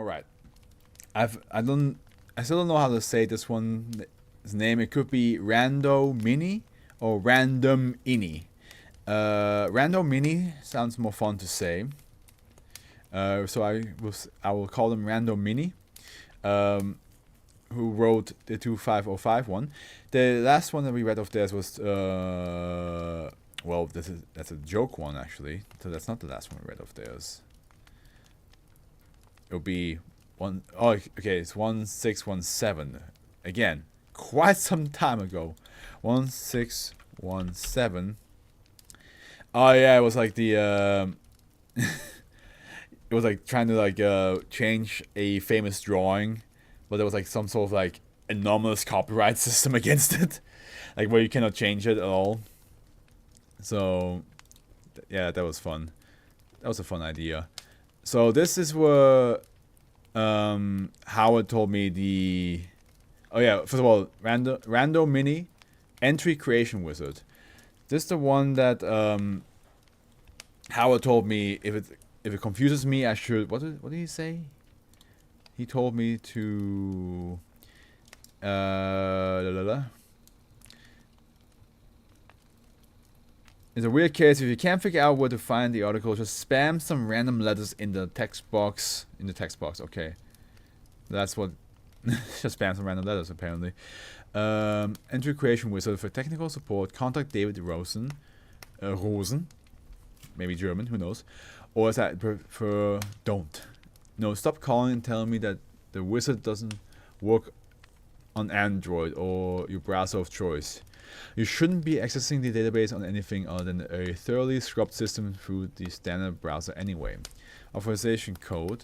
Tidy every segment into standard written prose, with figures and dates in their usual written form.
right. I still don't know how to say this one's name. It could be Rando Mini or Random Ini. Rando Mini sounds more fun to say. So I will call them Rando Mini. Who wrote the 2505 one. The last one that we read of theirs was well, that's a joke one actually. So that's not the last one we read of theirs. It'll be one. Oh, okay, it's 1617. Again, quite some time ago. 1617. Oh yeah, it was like the it was like trying to like change a famous drawing. But there was like some sort of like anomalous copyright system against it, like where you cannot change it at all. So, yeah, that was fun. That was a fun idea. So this is where Howard told me the. Oh yeah, first of all, Rando Mini entry creation wizard. This is the one that Howard told me if it confuses me, I should. What did he say? He told me to It's a weird case. If you can't figure out where to find the article, just spam some random letters in the text box. Okay. That's what just spam some random letters apparently. Entry creation wizard for technical support, contact David Rosen. Maybe German, who knows? Or as I prefer, don't. No, stop calling and telling me that the wizard doesn't work on Android or your browser of choice. You shouldn't be accessing the database on anything other than a thoroughly scrubbed system through the standard browser anyway. Authorization code.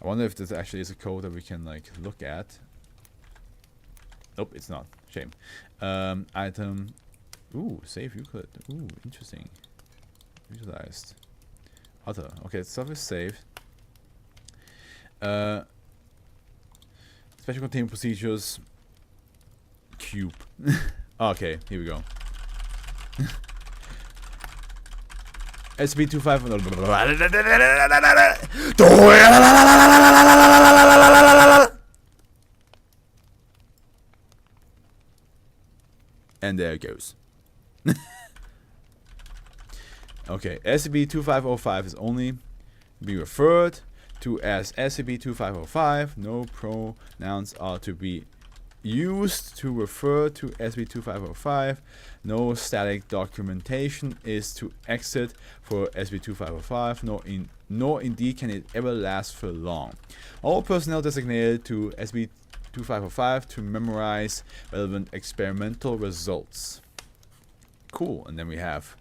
I wonder if this actually is a code that we can like look at. Nope, it's not. Shame. Item. Ooh, save Euclid. Ooh, interesting. Visualized. Other. Okay, stuff is saved. Special containment procedures. Cube. Okay, here we go. SCP-25. And there it goes. Okay, SCP-2505 is only be referred to as SCP-2505. No pronouns are to be used to refer to SCP-2505. No static documentation is to exit for SCP-2505. Nor indeed can it ever last for long. All personnel designated to SCP-2505 to memorize relevant experimental results. Cool. And then we have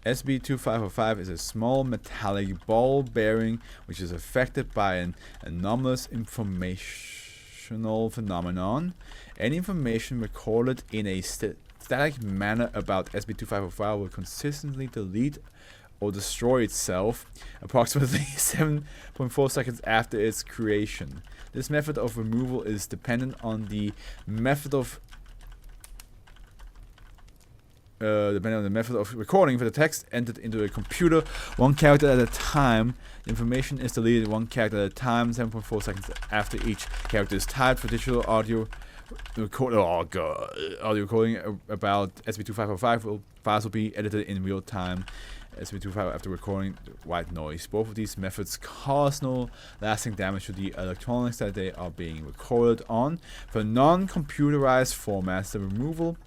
SCP-2505 is a small metallic ball bearing which is affected by an anomalous informational phenomenon. Any information recorded in a static manner about SCP-2505 will consistently delete or destroy itself approximately 7.4 seconds after its creation. This method of removal is dependent on the method of recording. For the text entered into a computer one character at a time, the information is deleted one character at a time 7.4 seconds after each character is typed. For digital audio recording about SCP-2505 files will be edited in real time. SCP-2505 after recording white noise. Both of these methods cause no lasting damage to the electronics that they are being recorded on. For non-computerized formats, the removal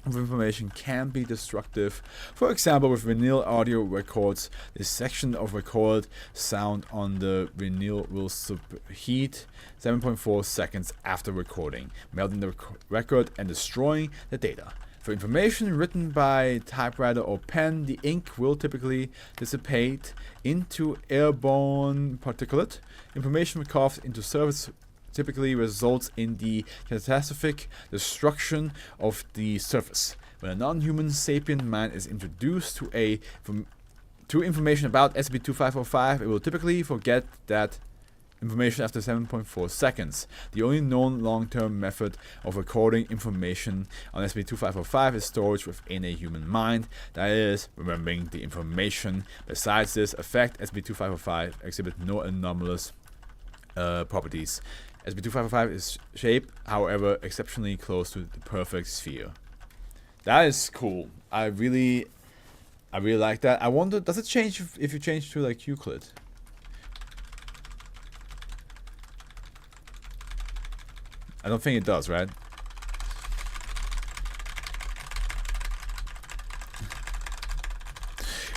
of information can be destructive. For example, with vinyl audio records, the section of recorded sound on the vinyl will superheat 7.4 seconds after recording, melting the record and destroying the data. For information written by typewriter or pen, the ink will typically dissipate into airborne particulate. Information carved into surface typically results in the catastrophic destruction of the surface. When a non-human sapient mind is introduced to information about SCP-2505, it will typically forget that information after 7.4 seconds. The only known long-term method of recording information on SCP-2505 is storage within a human mind, that is, remembering the information. Besides this effect, SCP-2505 exhibits no anomalous properties. SCP-2555 is shaped, however, exceptionally close to the perfect sphere. That is cool. I really like that. I wonder, does it change if you change to like Euclid? I don't think it does, right?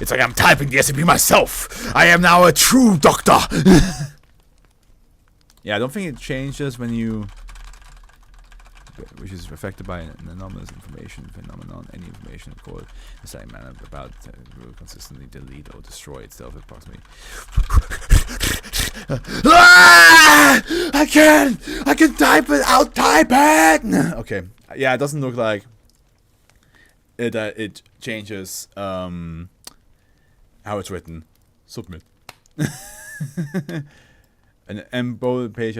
It's like I'm typing the SCP myself. I am now a true doctor. Yeah, I don't think it changes when you, which is affected by an anomalous information phenomenon. Any information recorded in the same manner about will consistently delete or destroy itself approximately. I can type it out. Type it. Okay. Yeah, it doesn't look like it. It changes how it's written. Submit. An embodied page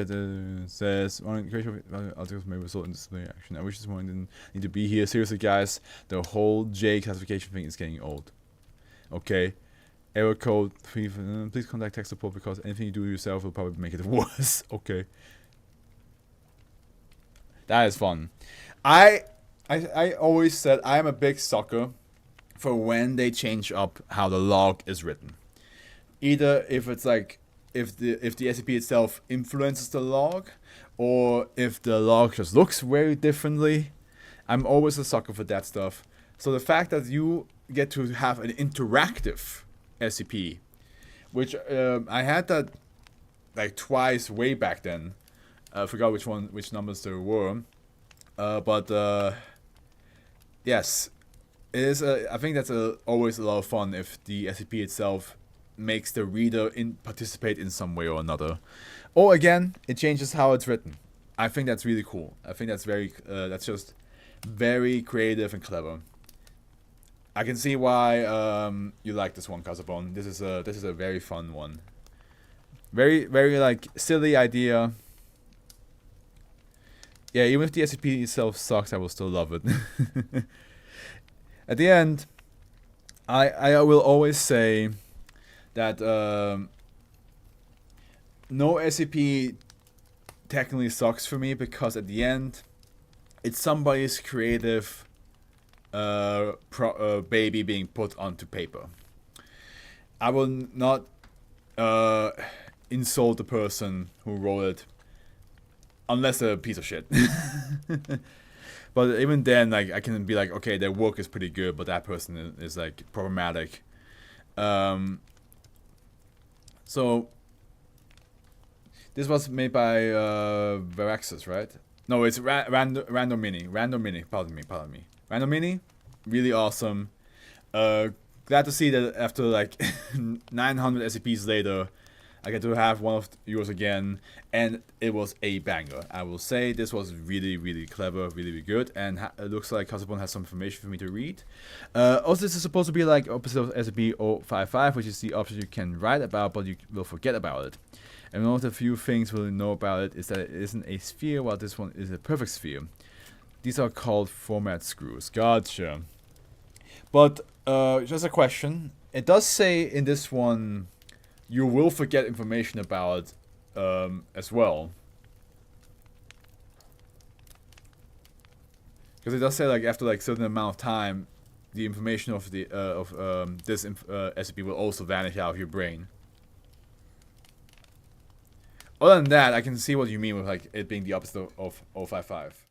says articles may result in disciplinary action. I wish this one didn't need to be here. Seriously, guys, the whole J classification thing is getting old. Okay, error code 3. Please contact tech support because anything you do yourself will probably make it worse. Okay, that is fun. I always said I am a big sucker for when they change up how the log is written. Either if it's like if the SCP itself influences the log, or if the log just looks very differently. I'm always a sucker for that stuff. So the fact that you get to have an interactive SCP, which I had that like twice way back then. I forgot which numbers there were, but yes, it is. I think that's always a lot of fun if the SCP itself makes the reader participate in some way or another, or again, it changes how it's written. I think that's really cool. I think that's that's just very creative and clever. I can see why you like this one, Casabon. This is a very fun one. Very like silly idea. Yeah, even if the SCP itself sucks, I will still love it. At the end, I will always say that no SCP technically sucks for me, because at the end, it's somebody's creative baby being put onto paper. I will not insult the person who wrote it, unless they're a piece of shit. But even then, like, I can be like, okay, their work is pretty good, but that person is like problematic. So this was made by Veraxis, right? No, it's Random Mini. Pardon me. Random Mini, really awesome. Glad to see that after like 900 SCPs later, I get to have one of yours again, and it was a banger. I will say this was really clever, really good, and it looks like Casabon has some information for me to read. Also, this is supposed to be like opposite of SCP-055, which is the option you can write about, but you will forget about it. And one of the few things we'll know about it is that it isn't a sphere, while this one is a perfect sphere. These are called format screws. Gotcha. But just a question. It does say in this one, you will forget information about as well. Because it does say like after like certain amount of time, the information of the this SCP will also vanish out of your brain. Other than that, I can see what you mean with like it being the opposite of 055.